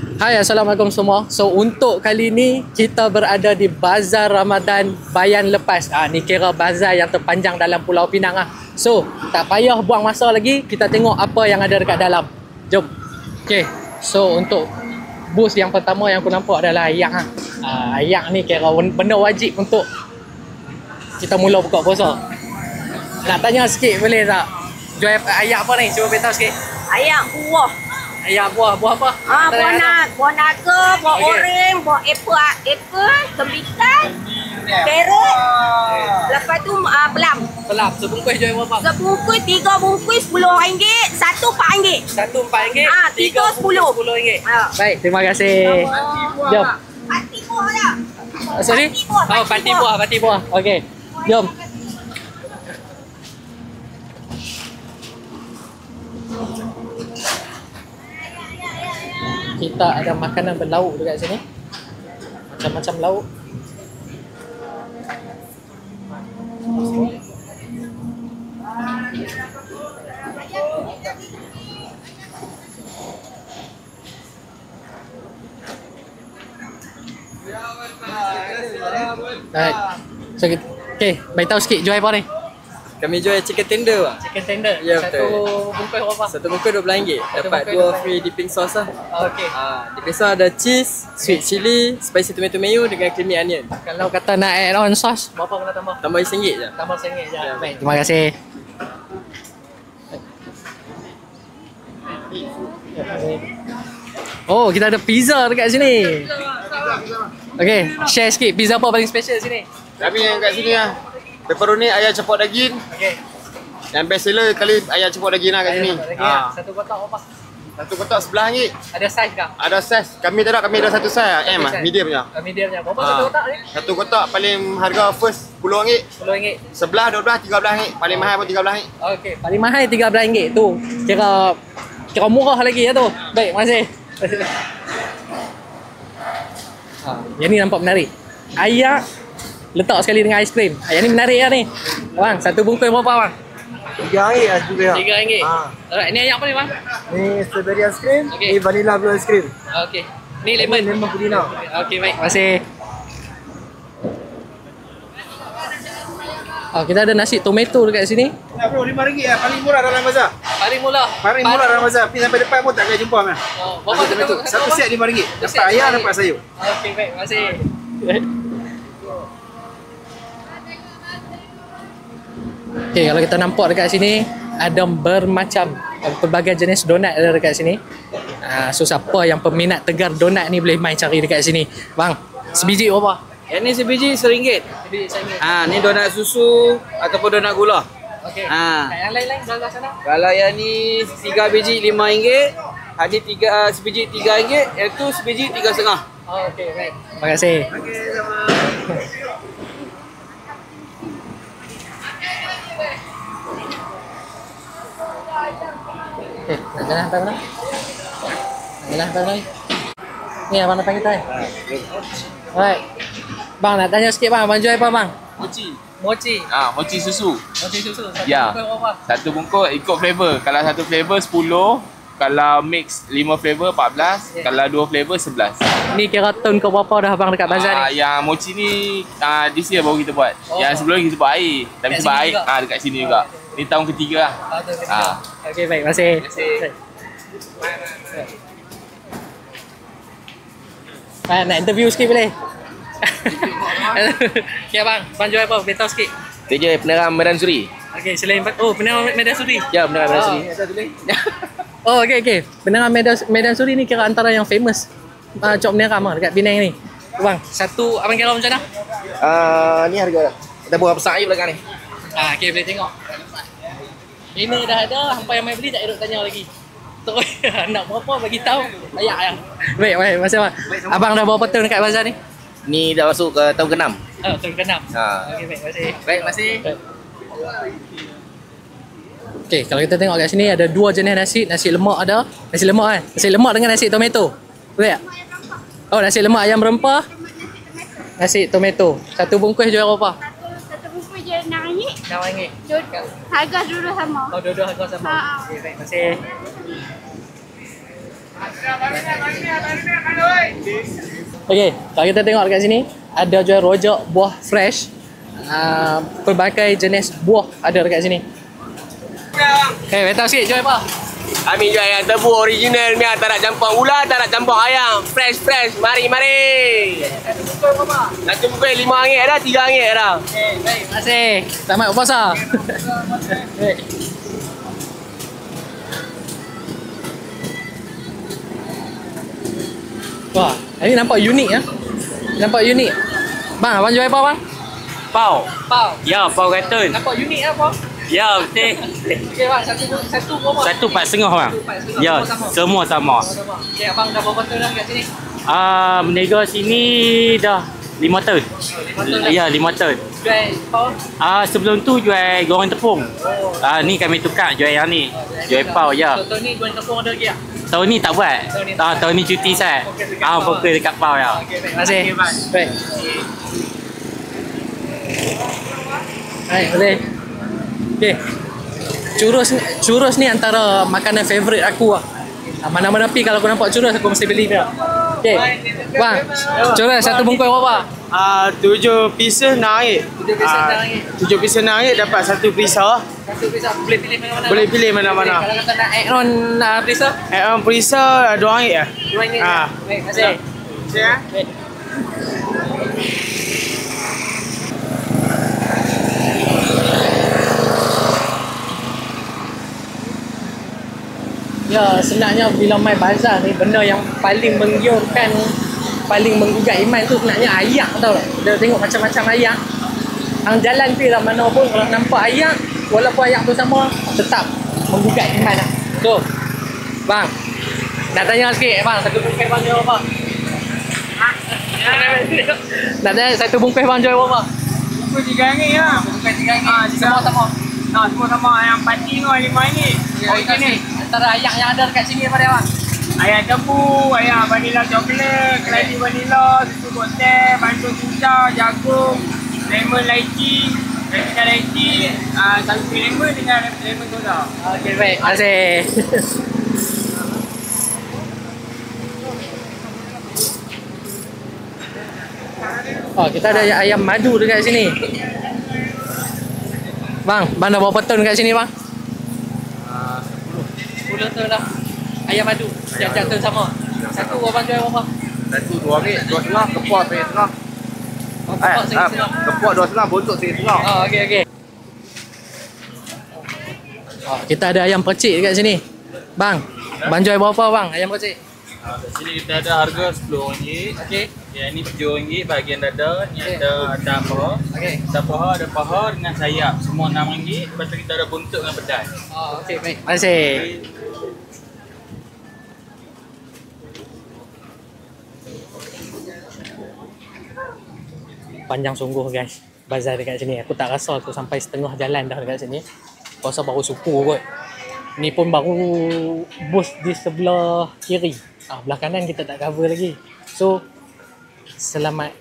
Hai, Assalamualaikum semua. So untuk kali ni kita berada di Bazar Ramadan Bayan Lepas. Ni kira bazar yang terpanjang dalam Pulau Pinang lah. So tak payah buang masa lagi, kita tengok apa yang ada dekat dalam. Jom. Okay, so untuk booth yang pertama yang aku nampak adalah ayak lah. Ayak ni kira benda wajib untuk kita mula buka puasa. Nak tanya sikit boleh tak? Jual ayak apa ni? Cuba beritahu sikit. Ayak buah. Ayak buah apa? Buah naga, buah oren, buah apple, kembikan, carrot. Lepas tu pelam. Pelam. Sebungkus jual berapa? Sebungkus 3 bungkus RM10, satu RM4. Satu RM4, tiga RM10. Baik, terima kasih. Jom. Pati buah dah. Sorry? Pati buah. Okey. Jom. Kita ada makanan berlauk dekat sini. Macam-macam lauk. Baik. So, okay, beritahu sikit jual apa ni? Kami jual chicken tender, Pak. Chicken tender. Ya, Satu bungkus berapa? Satu bungkus RM12. Dapat 2 free dipping sauce lah. Okey. Dipping sauce ada cheese, sweet chili, spicy tomato mayo dengan creamy onion. Kalau kata nak add on sauce, berapa kena tambah? Tambah RM1 je. Tambah RM1 je. Baik, terima kasih. Oh, kita ada pizza dekat sini. Okey, share sikit pizza apa paling special sini? Kami yang kat sini lah. Pepperoni ayam cepat daging. Okey. Yang best seller kali ayam cepat daging lah kat sini. Satu kotak apa? Satu kotak RM11. Ada saiz kah? Ada saiz. Kami tak ada, kami ada satu saiz. M lah, medium punya. Mediumnya. Berapa satu kotak ni? Satu kotak paling harga first RM10. RM10. Sebelah RM12, RM13. Paling mahal pun RM13. Okey, paling mahal RM13 tu. Kira murah lagi ya tu. Baik, terima kasih. Yang ni nampak menarik. Ayak letak sekali dengan aiskrim. Yang ni menarik lah ni. Bang, satu bungkus berapa bang? RM3 lah juga. RM3. Alright, ni ayak apa ni bang? Ni strawberry ice cream, Okey. ni vanilla blue ice cream. Okey. Ni lemon. Lemon pudina. Okey, baik. Terima kasih. Kita ada nasi tomato dekat sini. Ya bro, RM5 lah. Paling murah dalam bazar. Paling murah. Paling murah dalam bazar. Pergi sampai depan pun tak akan jumpa kan. Berapa Satu set RM5. Dapat ayam, dapat sayur. Okey, baik. Terima kasih. Okey, kalau kita nampak dekat sini ada bermacam pelbagai jenis donat ada dekat sini. So siapa yang peminat tegar donat ni boleh main cari dekat sini. Bang, sebiji berapa? Yang ni sebiji RM1. Sebiji RM1. Ni donat susu ataupun donat gula. Okey. Yang lain-lain belah sana? Kalau yang ni 3 biji RM5. Ada sebiji RM3. Yang tu sebiji RM3,5. Okey, baik. Terima kasih. Okey, nak jalan hantar mana? Ni abang datang kita ni. Alright. Bang, nak tanya sikit bang, abang jual apa bang? Mochi. Mochi susu. Mochi susu. Satu Ya. bungkus berapa? Satu bungkus ikut flavor. Kalau satu flavor 10, kalau mix 5 flavor 14, kalau 2 flavor 11. Ni kira tahun ke berapa dah abang dekat bazar ni? Yang mochi ni this year baru kita buat. Yang sebelum ni kita buat air. Tapi sebab air dekat sini juga. Ni tahun ketiga lah. Okey, baik. Terima kasih. Nak interview sikit boleh? Okay bang, abang jual apa? Beritahu sikit. Kita jual peneram Medan Suri. Okey, selain penerangan Medan Suri. Ya, peneram Medan Suri. Okey. Penerangan Medan Suri ni kira antara yang famous cop peneram dekat Penang ni. Bang, satu abang kira macam mana? Ni harga dah. Kita buat besar air belakang ni. Okey, boleh tengok. Ini dah ada, hampa yang main beli tak duduk tanya lagi. Terus nak berapa bagi tahu. Layak yang. Baik, terima kasih bang. Abang dah berapa tahun dekat bazar ni? Ni dah masuk ke tahun ke-6. Tahun ke-6. Okey, baik, terima kasih. Baik, terima kasih. Okey, kalau kita tengok kat sini ada dua jenis nasi. Nasi lemak ada. Nasi lemak kan? Nasi lemak dengan nasi tomato. Boleh tak? Oh, nasi lemak ayam berempah. Nasi tomato. Satu bungkus jual berapa? Satu bungkus je RM6. RM6. Harga dua sama. Oh, dua-dua harga sama. Okey, baik. Terima kasih. Okey, kalau kita tengok dekat sini ada jual rojak buah fresh. Pelbagai jenis buah ada dekat sini. Beritahu sikit jual apa? Kami jual yang tebu original ni, tak nak campur gula, tak nak campur ayam. Fresh. Mari. Satu bukit RM5 dah, RM3 dah. Baik, terima kasih. Selamat berpuasa. Baik. Wah, ini nampak unik ya. Nampak unik. Bang, abang jual apa bang? Pau. Pau. Ya, pau katun. Nampak unik apa? Ya, betul. Okey bang, satu berapa? Satu 4.5 bang. Ya, semua sama. Okey, abang dah berapa tahun dah kat sini? Berniaga sini dah 5 tahun. 5 tahun dah. Ya, 5 tahun. Jual pau? Sebelum tu jual goreng tepung. Ni kami tukar jual yang ni. Jual pau, ya. So, tahun ni jual tepung ada lagi tak? Tahun ni tak buat. Tahun ni tak Tahun ni cuti saya. Fokus dekat pau. Fokus dekat pau ya. Okey, baik. Terima kasih. Baik. Baik, boleh. Okey. Churros ni antara makanan favourite aku lah. Mana-mana pi kalau aku nampak churros aku mesti beli dia. Okey. Bang, churros satu bungkus berapa? 7 pieces naik. 7 pieces RM6. 7 pieces naik dapat satu perisa. Satu pieces boleh pilih mana-mana. Boleh pilih mana-mana. Kalau kata nak add on pieces, Perisa RM2 ya. RM2. Baik, terima kasih. Ya. Baik. Ya, sebenarnya bila main bazar ni, benda yang paling menggiurkan, paling menggugat iman tu sebenarnya ayak, tau tak? Dia tengok macam-macam ayak. Ang jalan pi lah mana pun kalau nampak ayak, walaupun ayak tu sama, tetap menggugat iman lah. So, bang, nak tanya sikit bang, satu bungkus bang jual apa? Nak tanya satu bungkus bang jual apa? Bungkus RM3 lah. Bungkus RM3. Semua sama? Semua sama. Yang pati tu RM5. Original. Antara ayak yang ada dekat sini apa dia bang? Ayam tebu, ayam vanila coklat, keladi vanila, susu kotel, bandung cincang, jagung, lemon lychee, retina lychee, satu lemon dengan lemon soda. Okey, baik. Terima kasih. Oh, kita ada ayam madu dekat sini. Bang dah berapa tahun dekat sini bang? 10 tahun dah. Ayam madu. Setiap tahun sama. Satu abang jual berapa? Satu RM2, 2.5, kepuak RM1.5. Oh, kepak setengah. Kepuak RM2.5, bontot RM1.5. Oh, okey. Oh, kita ada ayam percik dekat sini. Bang jual berapa bang ayam percik? Kat sini kita ada harga RM10. Okey. Yang ni RM7 bahagian dada, ni ada paha. Okey. Ada paha, dengan sayap. Semua RM6. Lepas tu kita ada buntut dengan pedas. Oh, okey, baik. Terima kasih. Panjang sungguh guys bazar dekat sini. Aku tak rasa aku sampai setengah jalan dah dekat sini. Aku rasa baru suku kot. Ni pun baru bus di sebelah kiri. Belah kanan kita tak cover lagi. So, selamat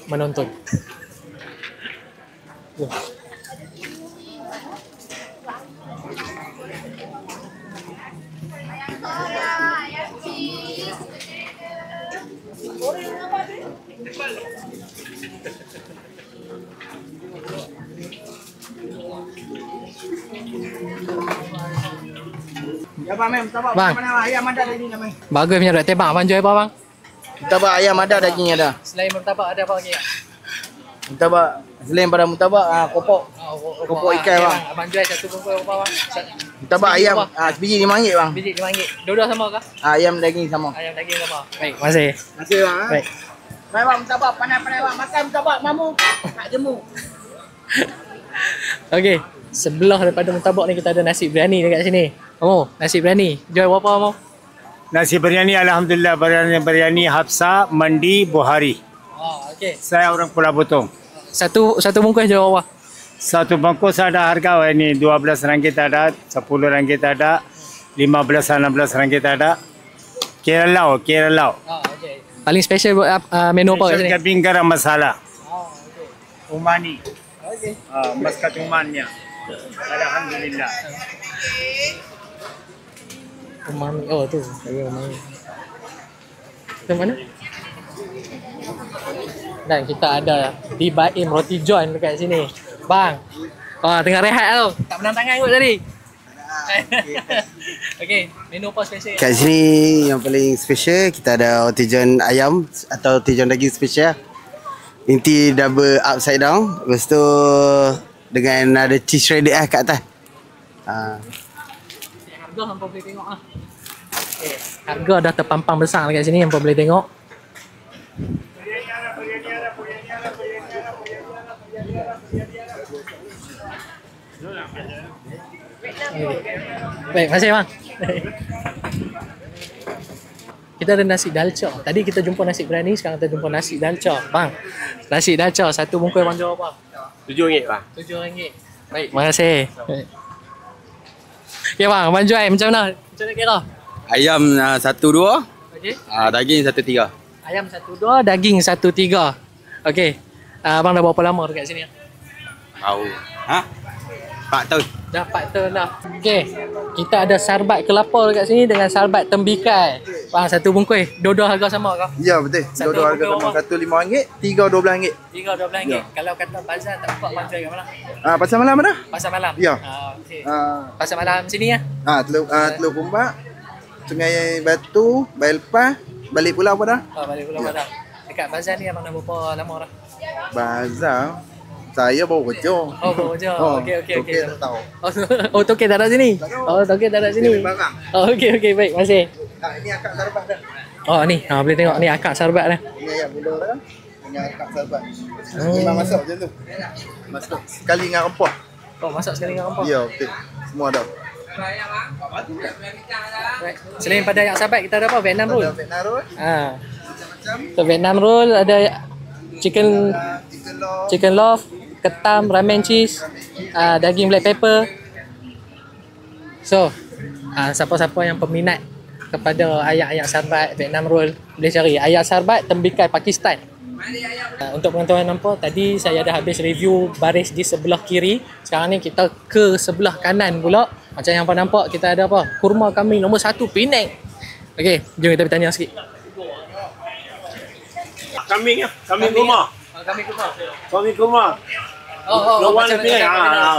menonton. Ya bang, mutabak Bang. mana ayam ada lagi namanya. Bagus punya dok tebak. Abang jual apa bang? Mutabak ayam ada, daging ada. Selain murtabak ada apa lagi tak? Mutabak selain pada mutabak kopok. Kopok ikan bang. Abang jual satu bungkus apa bang? Mutabak Sebiji ayam berapa? sebiji RM5 bang. Biji RM5. Dua-dua sama kah? Ayam daging sama. Ayam daging sama. Baik, terima kasih. Terima kasih bang. Baik. Baik bang, mutabak pandai-pandai bang. Makan mutabak mamu. Tak jemu. Okey, sebelah daripada murtabak ni kita ada nasi biryani dekat sini. Kamu, nasi biryani. Jual berapa kamu? Nasi biryani alhamdulillah biryani Hafsa Mandi Buhari. Oh, okey. Saya orang Pulau Butung. Satu bungkus jual berapa? Satu bungkus ada harga ini RM12 ada, RM10 ada, RM15-16 ada. Keralau. Oh, okey. Paling special buat menu apa kat sini? Kambing garam masala. Oh, okey. Umani. Okey. Maskat umannya. Alhamdulillah. Umami. Oh, tu. Umami. Itu mana? Dan kita ada Dibaim Roti John dekat sini. Bang. Tengah rehat tu. Tak menang tangan kot tadi. Okey, menu apa special? Kat sini yang paling special kita ada roti john ayam atau roti john daging special. Inti double upside down. Lepas tu dengan ada cheese shredded kat atas. Harga hampa boleh tengok ah. Okay. Harga dah terpampang besar dekat sini, hampa boleh tengok. Baik, terima kasih bang. Kita ada nasi dalca. Tadi kita jumpa nasi biryani, sekarang kita jumpa nasi dalca. Bang, nasi dalca satu bungkus bang jual apa? RM7 bang. RM7. Baik, terima kasih. Okay bang, bang jual macam mana? Macam mana kira? Ayam 1-2, Okey. daging 1-3. Ayam 1-2, daging 1-3. Okey. Abang dah berapa lama dekat sini? Tahu. 4 tahun. Dah 4 tahun dah. Okey. Kita ada sarbat kelapa dekat sini dengan sarbat tembikai. Bang, satu bungkus. Dua-dua harga sama ke? Ya betul. Satu Dua-dua harga bungkus sama. berapa? Satu RM5, tiga RM12. Tiga RM12. Ya. Kalau kata bazar tak buka, bang jual kat mana? Pasal malam mana? Pasar malam? Ya. Okey. Ah, Pasar malam sini ya? Telur Kumbak, Sungai Batu, Bailpas, balik pulau apa dah? Balik pulau dah. Dekat bazar ni abang dah berapa lama dah? Bazar. Saya baru kerja. Baru kerja. Okey. Tokek tak tahu. Oh, Tokek tak ada sini? Tokek tak ada sini? Barang. Okey, baik. Terima kasih. Ini akak sarbat dah. Ni. Boleh tengok ni akak sarbat dah. Ini ayam bula dah. Ini akak sarbat. Memang masak macam tu. Masuk sekali dengan rempah. Masak sekali dengan rempah? Ya, betul. Semua dah. Selain pada ayam sarbat, kita ada apa? Vietnam roll? Ada Vietnam roll. So, Vietnam roll ada chicken loaf, ketam, ramen cheese, daging black pepper. So, siapa-siapa yang peminat kepada ayak-ayak sarbat Vietnam roll, boleh cari ayak sarbat tembikai Pakistan. Untuk pengetahuan nampak, tadi saya dah habis review baris di sebelah kiri. Sekarang ni kita ke sebelah kanan pula. Macam yang apa nampak, kita ada apa? Kurma kambing nombor 1 Penang. Okey, jom kita bertanya sikit. Kambing ya, kambing kurma. Kambing kurma. Kambing kurma. Lawan macam Penang.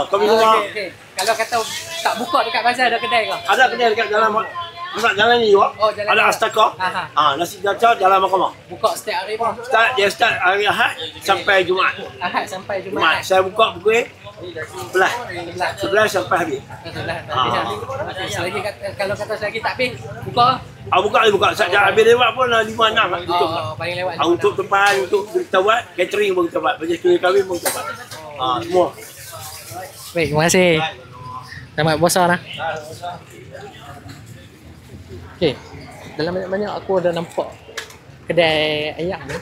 Kambing kurma. Okey. Kalau kata tak buka dekat bazar, ada kedai ke? Ada kedai dekat jalan jalan ni juga. Jalan Ada ni. Astaka. Nasi dalca jalan Mahkamah. Buka setiap hari pun. Start hari Ahad sampai Jumaat. Ahad sampai Jumaat. Saya buka pukul 11 sampai habis. Selagi kalau kata selagi tak habis, buka. Buka. Saja habis lewat pun 5-6 nak tutup. Paling lewat. Untuk tempat untuk kita buat catering pun kita buat. Bagi kuih kawin pun kita buat. Semua. Baik, terima kasih. Selamat puasa lah. Okey. Dalam banyak-banyak aku ada nampak kedai ayam ni.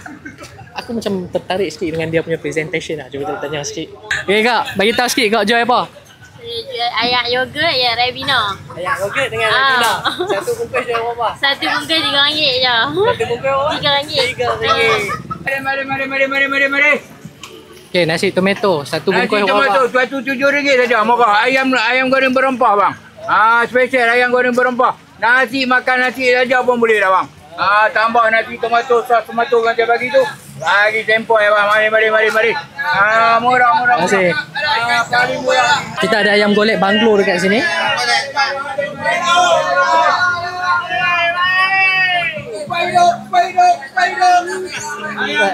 Aku macam tertarik sikit dengan dia punya presentation lah. Cuba kita tanya sikit. Okey kak, bagi tahu sikit kak jual apa? Jual ayak yogurt ya Ribena. Ayam yogurt dengan Ribena. Satu bungkus jual berapa? Satu bungkus RM3 je. Satu bungkus berapa? RM3. Mari. Okey, nasi tomato. Satu bungkus Nasi berapa? tomato RM27 saja. Murah. Ayam goreng berempah bang. Special ayam goreng berempah. Nasi makan nasi saja pun boleh dah bang. Tambah nasi tomato, sos tomato yang saya bagi tu. Bagi tempoh ya bang. Mari. Murah. Terima kasih. Paling murah. Kita ada ayam golek banglo dekat sini.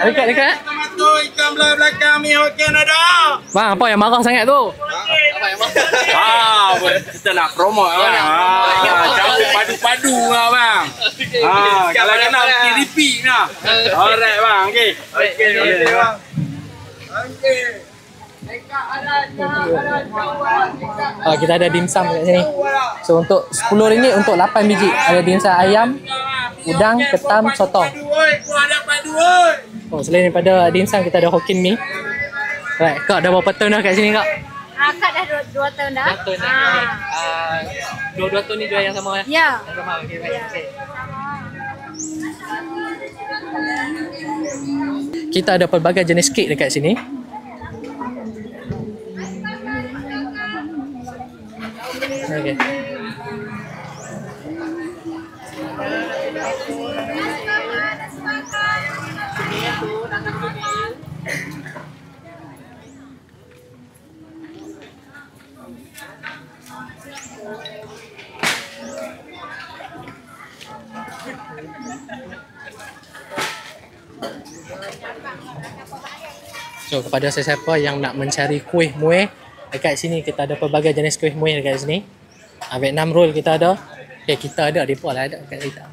Dekat. Tomato ikan belah belakang mi hokian ada. Bang, apa yang marah sangat tu? Kita nak promote bang. Campur padu-padu lah bang. Kalau kena repeat lah. Alright bang, okey. Okey bang. Kita ada dimsum dekat sini. So untuk RM10 untuk 8 biji. Ada dimsum ayam, udang, ketam, sotong. Selain daripada dimsum kita ada Hokkien Mee. Right, kak dah berapa tahun dah kat sini kak? Kak dah 2 tahun dah. 2 tahun dah. Dua-dua tahun ni jual yang sama ya? Ya. Yang sama. Okey, baik. Terima kasih. Kita ada pelbagai jenis kek dekat sini. Okey. So kepada sesiapa yang nak mencari kuih muih, dekat sini kita ada pelbagai jenis kuih muih dekat sini. Vietnam roll kita ada. Kita ada, depa lah ada kat kita.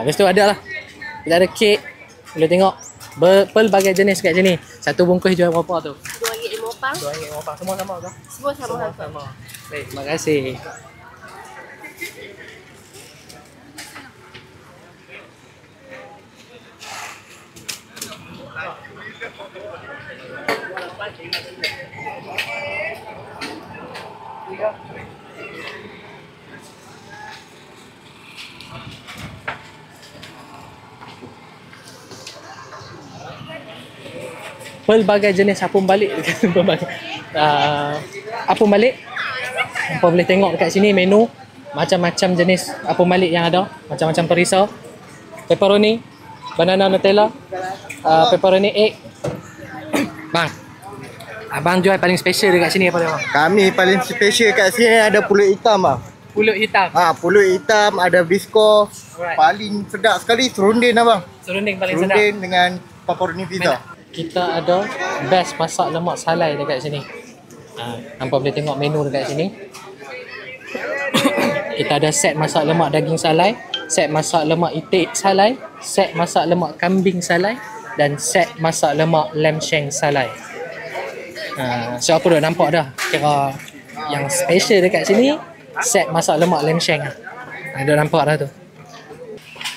Lepas tu ada lah. Kita ada kek. Boleh tengok pelbagai jenis kat sini. Satu bungkus jual berapa tu? RM2.50. RM2.50. Semua sama ke? Semua sama. Sama. Baik, terima kasih. Pelbagai jenis apung balik. Apung balik. Apa boleh tengok dekat sini menu macam-macam jenis apung balik yang ada, macam-macam perisa. Pepperoni, banana Nutella, pepperoni egg. Bang, abang jual paling special dekat sini apa dia bang? Kami paling special kat sini ada pulut hitam bang. Pulut hitam. Pulut hitam, ada bisko. Alright. Paling sedap sekali serunding abang. Serunding paling sedap. Serunding dengan pepperoni pizza. Kita ada best masak lemak salai dekat sini. Nampak boleh tengok menu dekat sini. Kita ada set masak lemak daging salai, set masak lemak itik salai, set masak lemak kambing salai dan set masak lemak lamb shank salai. So apa dah nampak dah. Kira yang special dekat sini set masak lemak lamb shank. Dah nampak dah tu.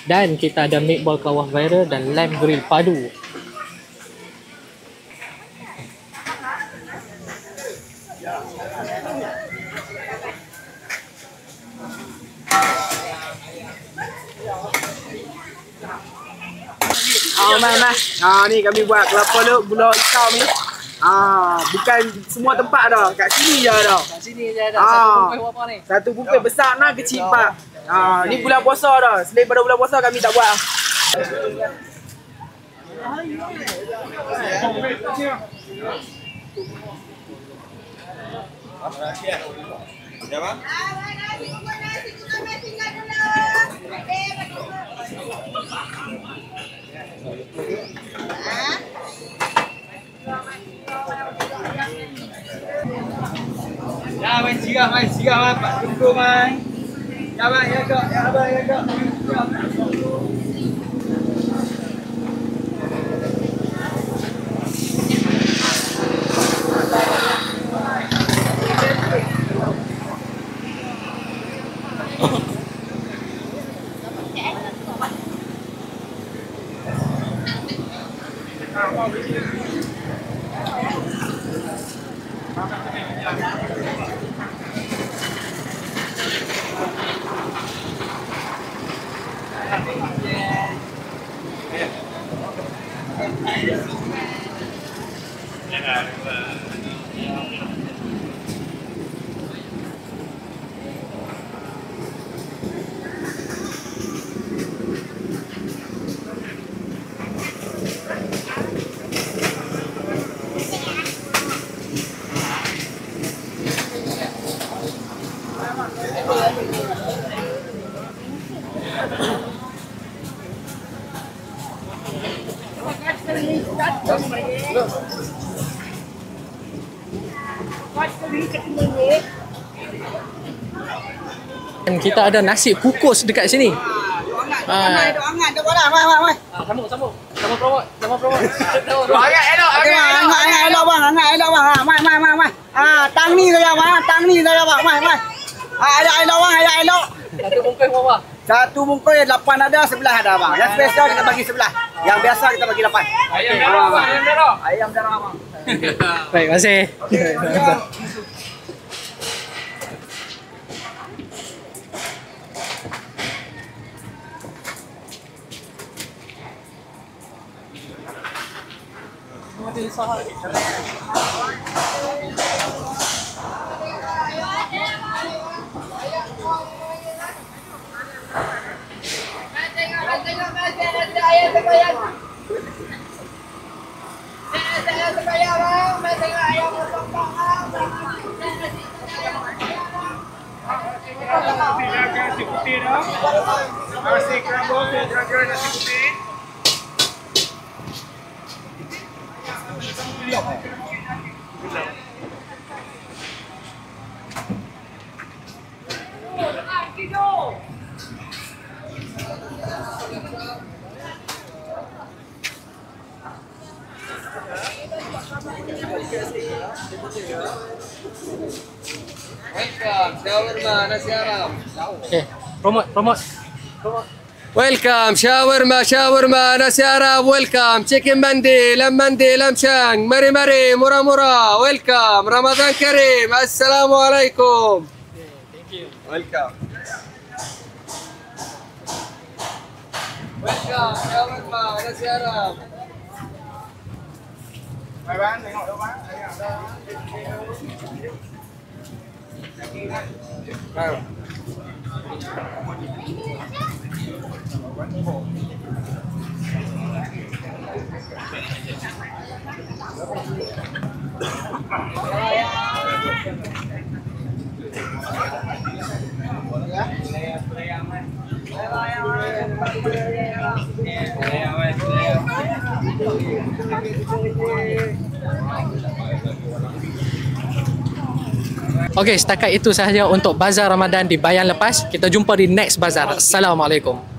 Dan kita ada meatball kawah viral dan lamb grill padu. Mas. Ni kami buat kelapa luk gula hitam ni. Bukan semua tempat dah. Kat sini je dah. Kat sini je ada satu bungkus berapa ni? Satu bungkus besar nah kecil pak. Ni bulan puasa dah. Selain pada bulan puasa kami tak buat. Ya, mai sigap Pak Tunggu mai. Ya bang, ya kak, ya abang, ya kak. Dan kita ada nasi kukus dekat sini. Hangat, dah bola, mai. Sambung promote. Hangat elok bang. Mai. Tang ni saja bang, mai. Elok. Satu bungkus berapa? Satu bungkus 8 ada, sebelah ada bang. Yang special kita bagi sebelah. Yang biasa kita bagi 8. Ayam darah bang. Baik, terima kasih. Nasi putih dah. Nasi kerabu, jaga nasi putih. Okay, promote. Welcome, shawarma, nasi Arab, welcome, chicken mandi, lam shang, mari, murah, welcome, Ramadan Kareem, Assalamualaikum. Thank you. Welcome. Welcome, shawarma, nasi Arab. Bang, tengok dulu bang. Okey, setakat itu sahaja untuk Bazar Ramadan di Bayan Lepas. Kita jumpa di next Bazar. Assalamualaikum.